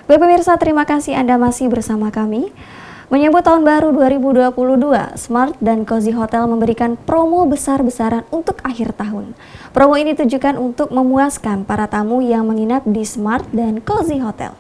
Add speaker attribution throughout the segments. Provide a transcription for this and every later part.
Speaker 1: Baik pemirsa, terima kasih Anda masih bersama kami. Menyambut tahun baru 2022, Smart dan Cozy Hotel memberikan promo besar-besaran untuk akhir tahun. Promo ini ditujukan untuk memuaskan para tamu yang menginap di Smart dan Cozy Hotel.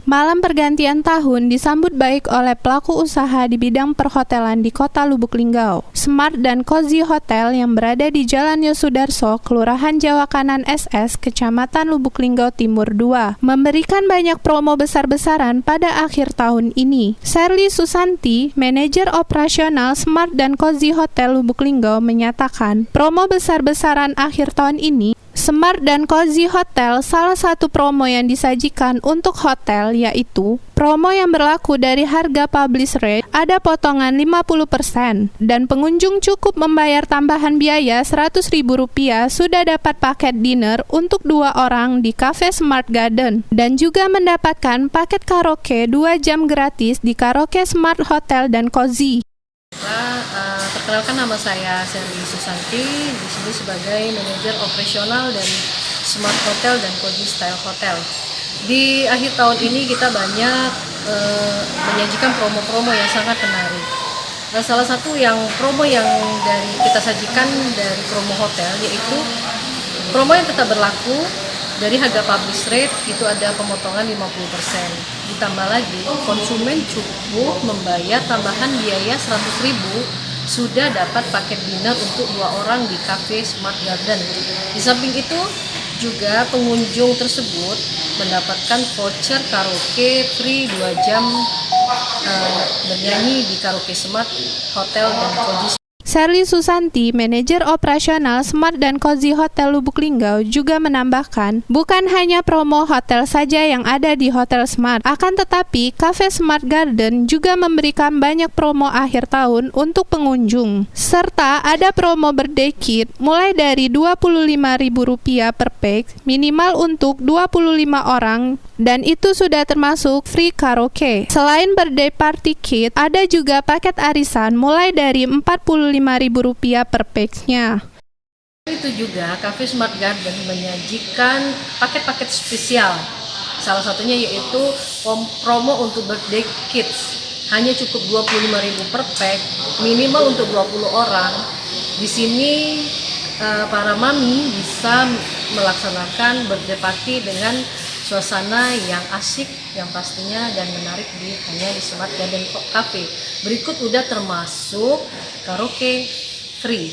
Speaker 2: Malam pergantian tahun disambut baik oleh pelaku usaha di bidang perhotelan di Kota Lubuk Linggau. Smart dan Cozy Hotel yang berada di Jalan Yosudarso, Kelurahan Jawa Kanan SS, Kecamatan Lubuk Linggau Timur 2, memberikan banyak promo besar-besaran pada akhir tahun ini. Sherly Susanti, manajer operasional Smart dan Cozy Hotel Lubuk Linggau, menyatakan promo besar-besaran akhir tahun ini Smart dan Cozy Hotel salah satu promo yang disajikan untuk hotel yaitu promo yang berlaku dari harga publish rate ada potongan 50% dan pengunjung cukup membayar tambahan biaya Rp100.000 sudah dapat paket dinner untuk 2 orang di Cafe Smart Garden dan juga mendapatkan paket karaoke 2 jam gratis di Karaoke Smart Hotel dan Cozy.
Speaker 3: Perkenalkan, nama saya Sherly Susanti, di sini sebagai manajer operasional dari Smart Hotel dan Cozy Style Hotel. Di akhir tahun ini kita banyak menyajikan promo-promo yang sangat menarik. Nah, salah satu promo yang kita sajikan dari promo hotel yaitu promo yang tetap berlaku. Dari harga publish rate itu ada pemotongan 50%. Ditambah lagi, konsumen cukup membayar tambahan biaya Rp100.000 sudah dapat paket dinner untuk 2 orang di Cafe Smart Garden. Di samping itu juga pengunjung tersebut mendapatkan voucher karaoke free 2 jam bernyanyi di Karaoke Smart Hotel dan Cozy.
Speaker 2: Sherly Susanti, manajer operasional Smart dan Cozy Hotel Lubuk Linggau, juga menambahkan, bukan hanya promo hotel saja yang ada di Hotel Smart, akan tetapi Cafe Smart Garden juga memberikan banyak promo akhir tahun untuk pengunjung. Serta ada promo birthday kit mulai dari Rp25.000 per pax, minimal untuk 25 orang, dan itu sudah termasuk free karaoke. Selain birthday party kit, ada juga paket arisan mulai dari Rp45.000 per pax-nya.
Speaker 3: Itu juga Cafe Smart Garden menyajikan paket-paket spesial. Salah satunya yaitu promo untuk birthday kids. Hanya cukup Rp25.000 per pax, minimal untuk 20 orang. Di sini para mami bisa melaksanakan birthday party dengan suasana yang asik, yang pastinya dan menarik hanya di Smart Garden Cafe. Berikut udah termasuk karaoke free.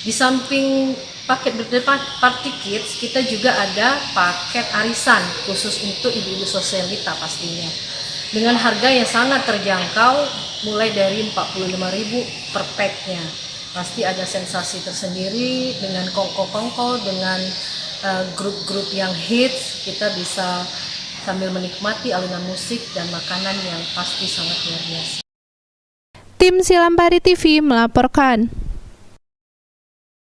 Speaker 3: Di samping paket birthday party kids, kita juga ada paket arisan khusus untuk ibu-ibu sosialita pastinya. Dengan harga yang sangat terjangkau, mulai dari Rp45.000 per pack-nya. Pasti ada sensasi tersendiri dengan kongko-kongko, dengan grup-grup yang hits. Kita bisa sambil menikmati alunan musik dan makanan yang pasti sangat luar biasa.
Speaker 2: Tim Silampari TV melaporkan.